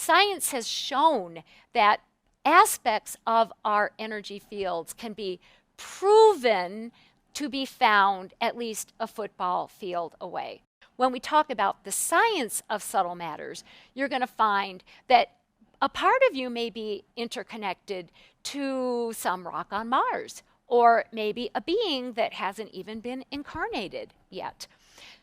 Science has shown that aspects of our energy fields can be proven to be found at least a football field away. When we talk about the science of subtle matters, you're going to find that a part of you may be interconnected to some rock on Mars, or maybe a being that hasn't even been incarnated yet.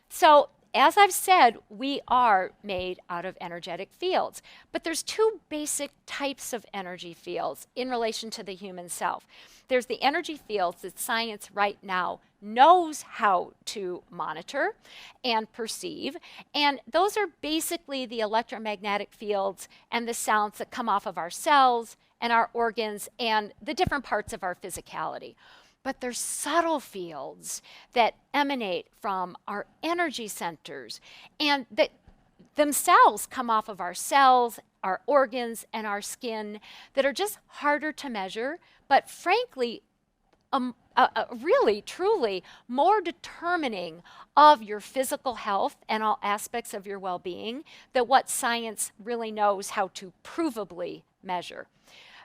So, as I've said, we are made out of energetic fields, but there's two basic types of energy fields in relation to the human self. There's the energy fields that science right now knows how to monitor and perceive, and those are basically the electromagnetic fields and the sounds that come off of our cells and our organs and the different parts of our physicality. But there's subtle fields that emanate from our energy centers and that themselves come off of our cells, our organs, and our skin that are just harder to measure, but frankly, really, truly more determining of your physical health and all aspects of your well-being than what science really knows how to provably measure.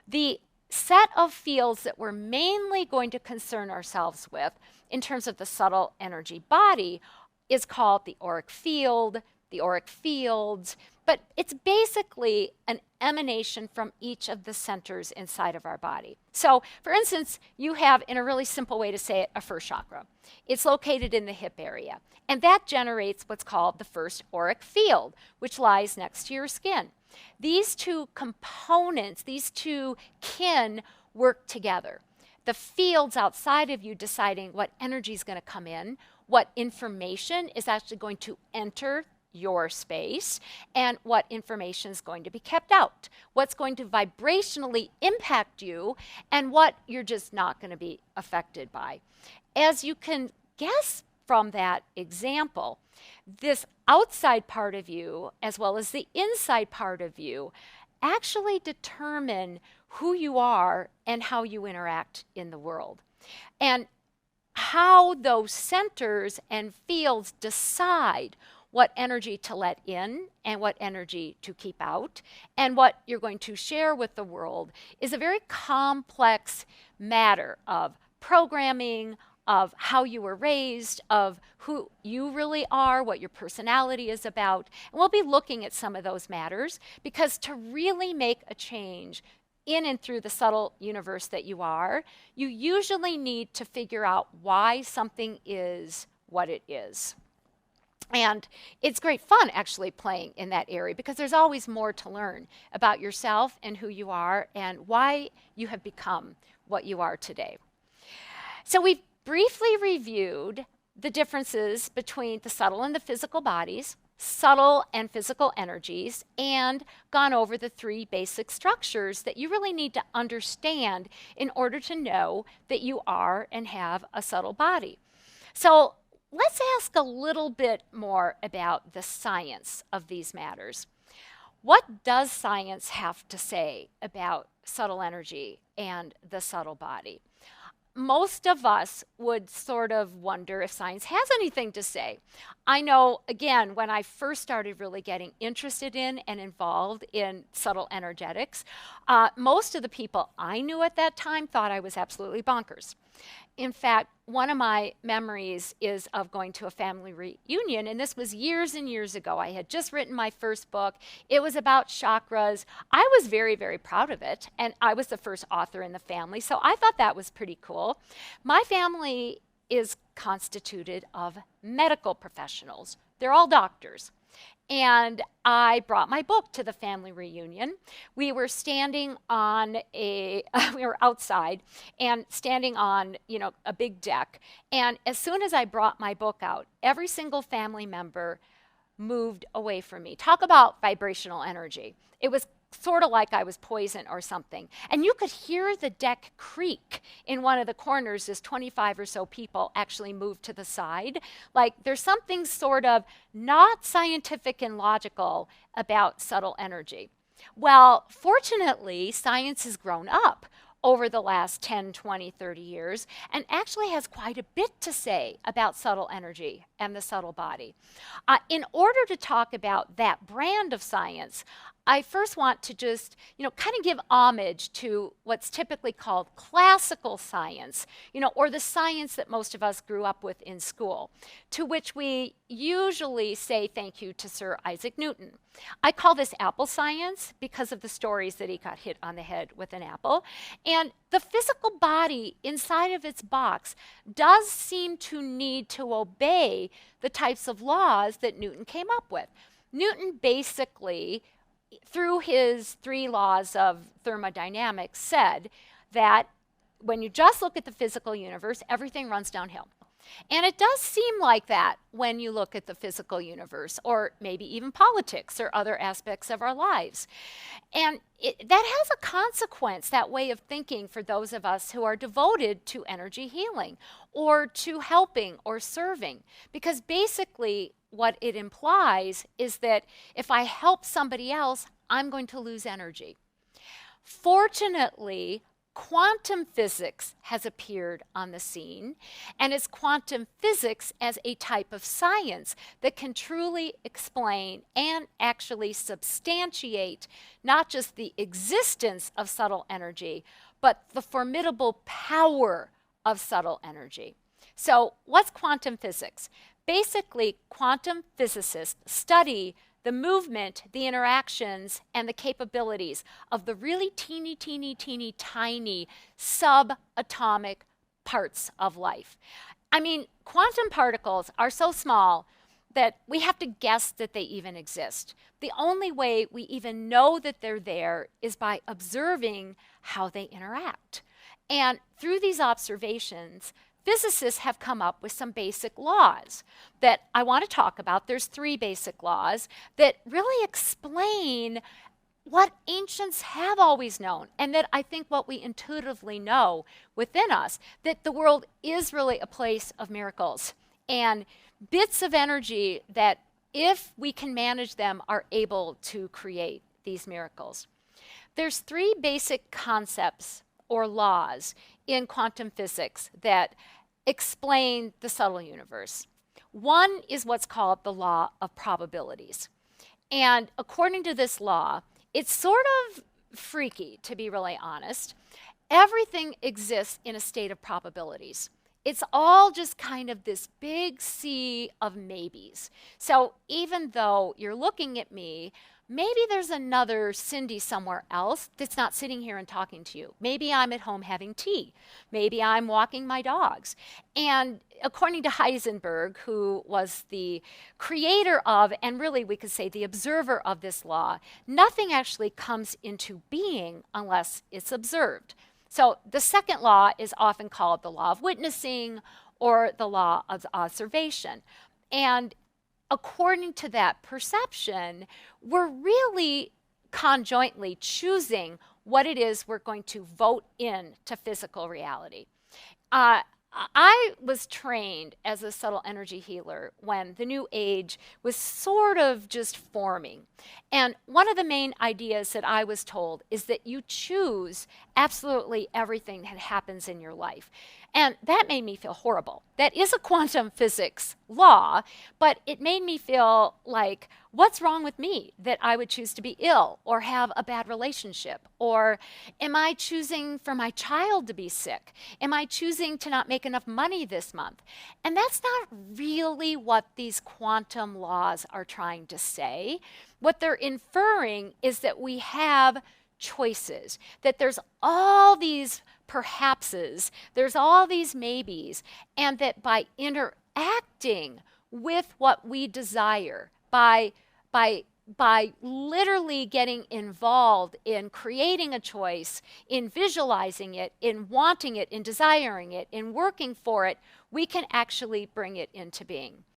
The set of fields that we're mainly going to concern ourselves with in terms of the subtle energy body is called the auric field, the auric fields, but it's basically an emanation from each of the centers inside of our body. So, for instance, you have, in a really simple way to say it, a first chakra. It's located in the hip area, and that generates what's called the first auric field, which lies next to your skin. These two components, these two kin, work together. The fields outside of you deciding what energy is going to come in, what information is actually going to enter your space, and what information is going to be kept out, what's going to vibrationally impact you, and what you're just not going to be affected by. As you can guess from that example, this outside part of you, as well as the inside part of you, actually determine who you are and how you interact in the world. And how those centers and fields decide what energy to let in and what energy to keep out, and what you're going to share with the world is a very complex matter of programming, of how you were raised, of who you really are, what your personality is about. And we'll be looking at some of those matters, because to really make a change in and through the subtle universe that you are, you usually need to figure out why something is what it is. And it's great fun actually playing in that area, because there's always more to learn about yourself and who you are and why you have become what you are today. So we've briefly reviewed the differences between the subtle and the physical bodies, subtle and physical energies, and gone over the three basic structures that you really need to understand in order to know that you are and have a subtle body. So let's ask a little bit more about the science of these matters. What does science have to say about subtle energy and the subtle body? Most of us would sort of wonder if science has anything to say. I know, again, when I first started really getting interested in and involved in subtle energetics, most of the people I knew at that time thought I was absolutely bonkers. In fact, one of my memories is of going to a family reunion, and this was years and years ago. I had just written my first book. It was about chakras. I was very, very proud of it, and I was the first author in the family, so I thought that was pretty cool. My family is constituted of medical professionals. They're all doctors. And I brought my book to the family reunion. We were standing on we were outside and standing on, a big deck. And as soon as I brought my book out, every single family member moved away from me. Talk about vibrational energy. It was sort of like I was poison or something. And you could hear the deck creak in one of the corners as 25 or so people actually moved to the side. Like there's something sort of not scientific and logical about subtle energy. Well, fortunately, science has grown up over the last 10, 20, 30 years, and actually has quite a bit to say about subtle energy and the subtle body. In order to talk about that brand of science, I first want to just, kind of give homage to what's typically called classical science, or the science that most of us grew up with in school, to which we usually say thank you to Sir Isaac Newton. I call this apple science because of the stories that he got hit on the head with an apple. And the physical body inside of its box does seem to need to obey the types of laws that Newton came up with. Newton basically, through his 3 laws of thermodynamics, said that when you just look at the physical universe, everything runs downhill. And it does seem like that when you look at the physical universe, or maybe even politics or other aspects of our lives. And that has a consequence, that way of thinking, for those of us who are devoted to energy healing or to helping or serving. Because basically what it implies is that if I help somebody else, I'm going to lose energy. Fortunately, quantum physics has appeared on the scene, and it's quantum physics as a type of science that can truly explain and actually substantiate not just the existence of subtle energy, but the formidable power of subtle energy. So, what's quantum physics? Basically, quantum physicists study the movement, the interactions, and the capabilities of the really teeny, teeny, teeny, tiny subatomic parts of life. I mean, quantum particles are so small that we have to guess that they even exist. The only way we even know that they're there is by observing how they interact. And through these observations, physicists have come up with some basic laws that I want to talk about. There's 3 basic laws that really explain what ancients have always known, and that I think what we intuitively know within us, that the world is really a place of miracles and bits of energy that, if we can manage them, are able to create these miracles. There's 3 basic concepts or laws in quantum physics that explain the subtle universe. One is what's called the law of probabilities. And according to this law, it's sort of freaky, to be really honest. Everything exists in a state of probabilities. It's all just kind of this big sea of maybes. So even though you're looking at me, maybe there's another Cyndi somewhere else that's not sitting here and talking to you. Maybe I'm at home having tea. Maybe I'm walking my dogs. And according to Heisenberg, who was the creator of, and really we could say the observer of this law, nothing actually comes into being unless it's observed. So the second law is often called the law of witnessing or the law of observation. And according to that perception, we're really conjointly choosing what it is we're going to vote in to physical reality. I was trained as a subtle energy healer when the New Age was sort of just forming. And one of the main ideas that I was told is that you choose absolutely everything that happens in your life. And that made me feel horrible. That is a quantum physics law, but it made me feel like, what's wrong with me that I would choose to be ill or have a bad relationship? Or am I choosing for my child to be sick? Am I choosing to not make enough money this month? And that's not really what these quantum laws are trying to say. What they're inferring is that we have choices, that there's all these perhapses, there's all these maybes, and that by interacting with what we desire, by literally getting involved in creating a choice, in visualizing it, in wanting it, in desiring it, in working for it, we can actually bring it into being.